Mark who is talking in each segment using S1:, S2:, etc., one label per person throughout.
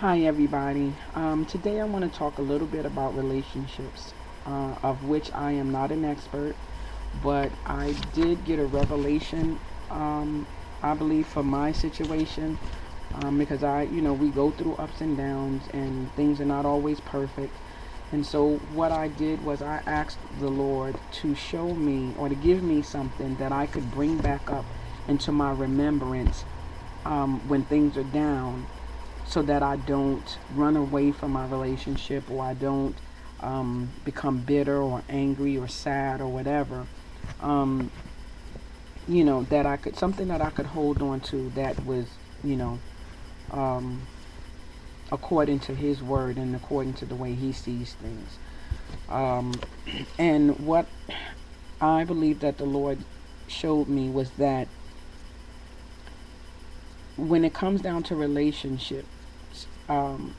S1: Hi, everybody. Today I want to talk a little bit about relationships, of which I am not an expert, but I did get a revelation, I believe, for my situation, because we go through ups and downs and things are not always perfect. And so what I did was I asked the Lord to show me or to give me something that I could bring back up into my remembrance when things are down, so that I don't run away from my relationship, or I don't become bitter or angry or sad or whatever. Um, that I could, something that I could hold on to that was, you know, um, according to His word and according to the way He sees things. Um, and what I believe that the Lord showed me was that when it comes down to relationships, um,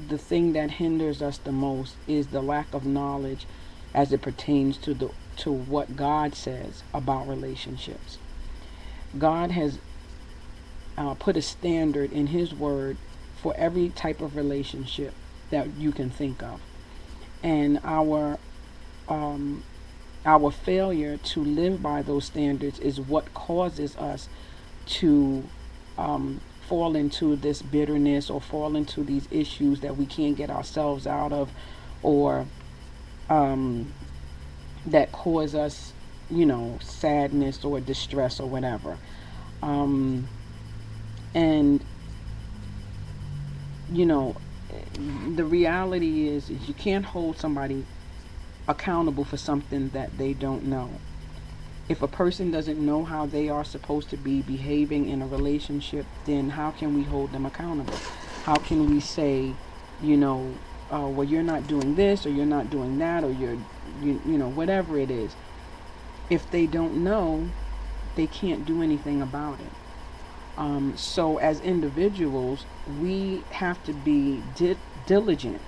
S1: the thing that hinders us the most is the lack of knowledge as it pertains to what God says about relationships. God has put a standard in His Word for every type of relationship that you can think of, and um, our failure to live by those standards is what causes us to fall into this bitterness or fall into these issues that we can't get ourselves out of, or um, that cause us, sadness or distress or whatever. Um, and, you know, the reality is you can't hold somebody accountable for something that they don't know. If a person doesn't know how they are supposed to be behaving in a relationship, then how can we hold them accountable? How can we say, well, you're not doing this, or you're not doing that, or whatever it is. If they don't know, they can't do anything about it. So as individuals, we have to be diligent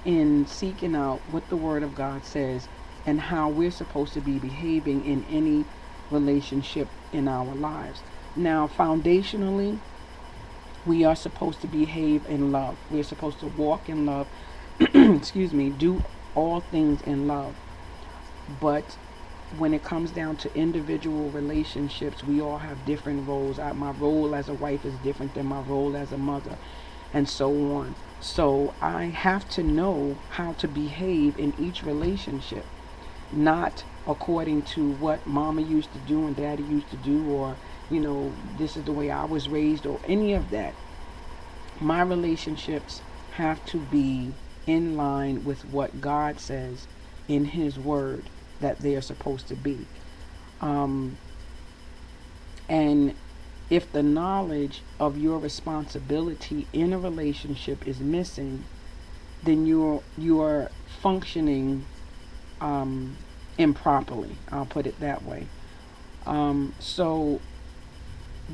S1: in seeking out what the Word of God says and how we're supposed to be behaving in any relationship in our lives. Now, foundationally, we are supposed to behave in love. We're supposed to walk in love, excuse me, do all things in love. But when it comes down to individual relationships, we all have different roles. My role as a wife is different than my role as a mother, and so on. So I have to know how to behave in each relationship, not according to what mama used to do and daddy used to do, or, this is the way I was raised, or any of that. My relationships have to be in line with what God says in His Word that they are supposed to be. Um, and if the knowledge of your responsibility in a relationship is missing, then you're functioning improperly. I'll put it that way. So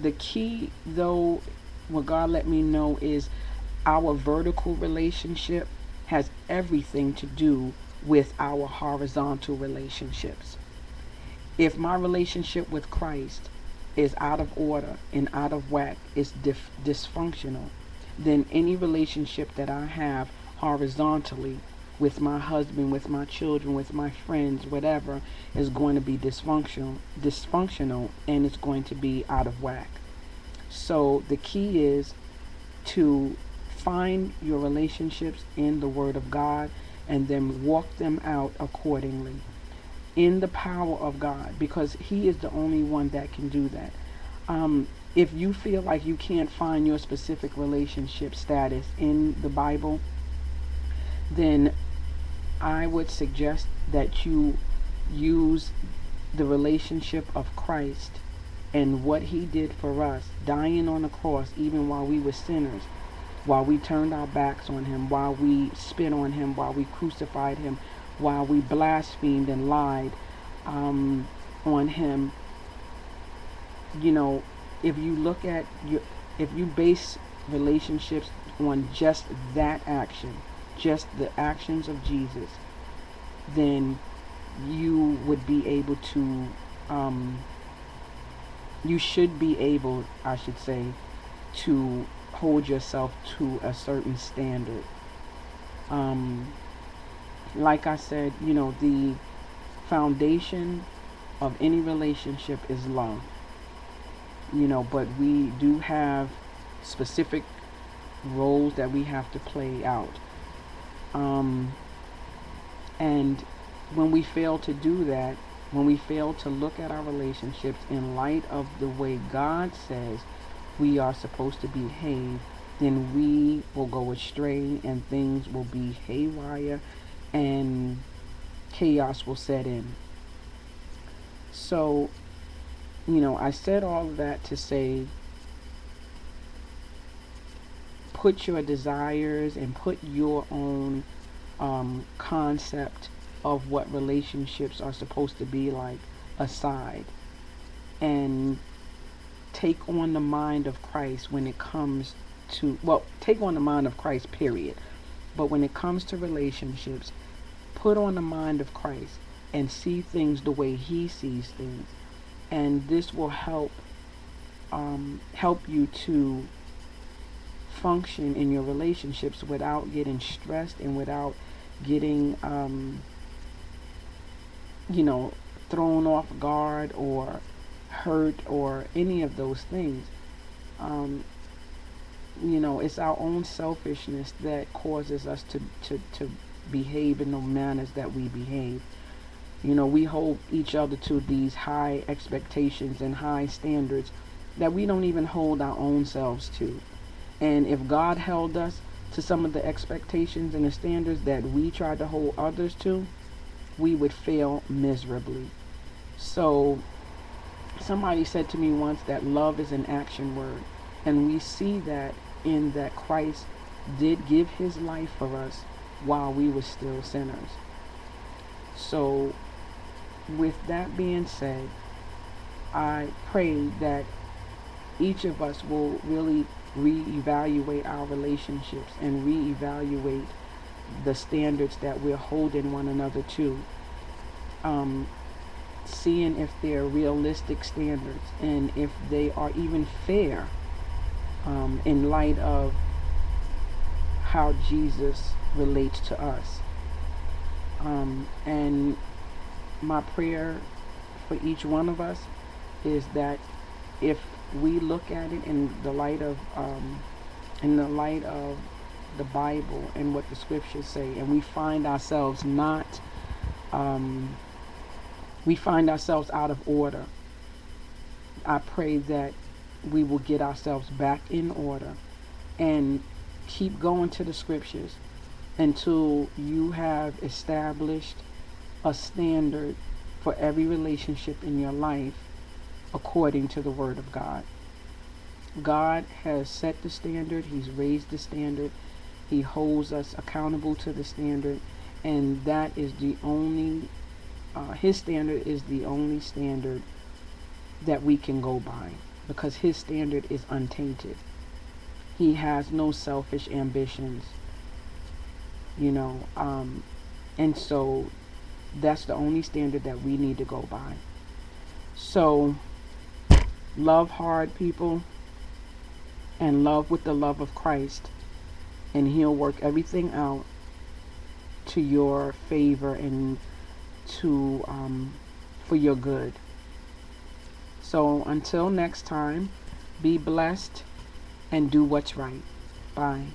S1: the key, though, what God let me know is our vertical relationship has everything to do with our horizontal relationships. If my relationship with Christ is out of order and out of whack, is dysfunctional, then any relationship that I have horizontally with my husband, with my children, with my friends, whatever, is going to be dysfunctional, and it's going to be out of whack. So the key is to find your relationships in the Word of God and then walk them out accordingly in the power of God, because He is the only one that can do that. If you feel like you can't find your specific relationship status in the Bible, then I would suggest that you use the relationship of Christ and what He did for us, dying on the cross even while we were sinners, while we turned our backs on Him, while we spit on Him, while we crucified Him, while we blasphemed and lied on Him. You know, if you look at your, if you base relationships on just that action, just the actions of Jesus, then you would be able to, you should be able, I should say, to hold yourself to a certain standard. Like I said, the foundation of any relationship is love. But we do have specific roles that we have to play out. Um, and when we fail to do that, when we fail to look at our relationships in light of the way God says we are supposed to behave, then we will go astray and things will be haywire and chaos will set in. So, I said all of that to say, put your desires and put your own concept of what relationships are supposed to be like aside, and take on the mind of Christ when it comes to, well, take on the mind of Christ, period. But when it comes to relationships, put on the mind of Christ and see things the way He sees things. And this will help you to function in your relationships without getting stressed and without getting thrown off guard or hurt or any of those things. It's our own selfishness that causes us to behave in the manners that we behave. We hold each other to these high expectations and high standards that we don't even hold our own selves to. And if God held us to some of the expectations and the standards that we try to hold others to, we would fail miserably. So somebody said to me once that love is an action word. And we see that in that Christ did give His life for us while we were still sinners. So with that being said, I pray that each of us will really reevaluate our relationships and reevaluate the standards that we're holding one another to, seeing if they're realistic standards and if they are even fair, in light of how Jesus relates to us. And my prayer for each one of us is that if we look at it in the light of the Bible and what the scriptures say, and we find ourselves out of order, I pray that we will get ourselves back in order and keep going to the scriptures until you have established a standard for every relationship in your life according to the Word of God. God has set the standard. He's raised the standard. He holds us accountable to the standard, and that is the only His standard is the only standard that we can go by, because His standard is untainted. He has no selfish ambitions, and so that's the only standard that we need to go by. So love hard, people, and love with the love of Christ, and He'll work everything out to your favor and to for your good. So until next time, be blessed and do what's right. Bye.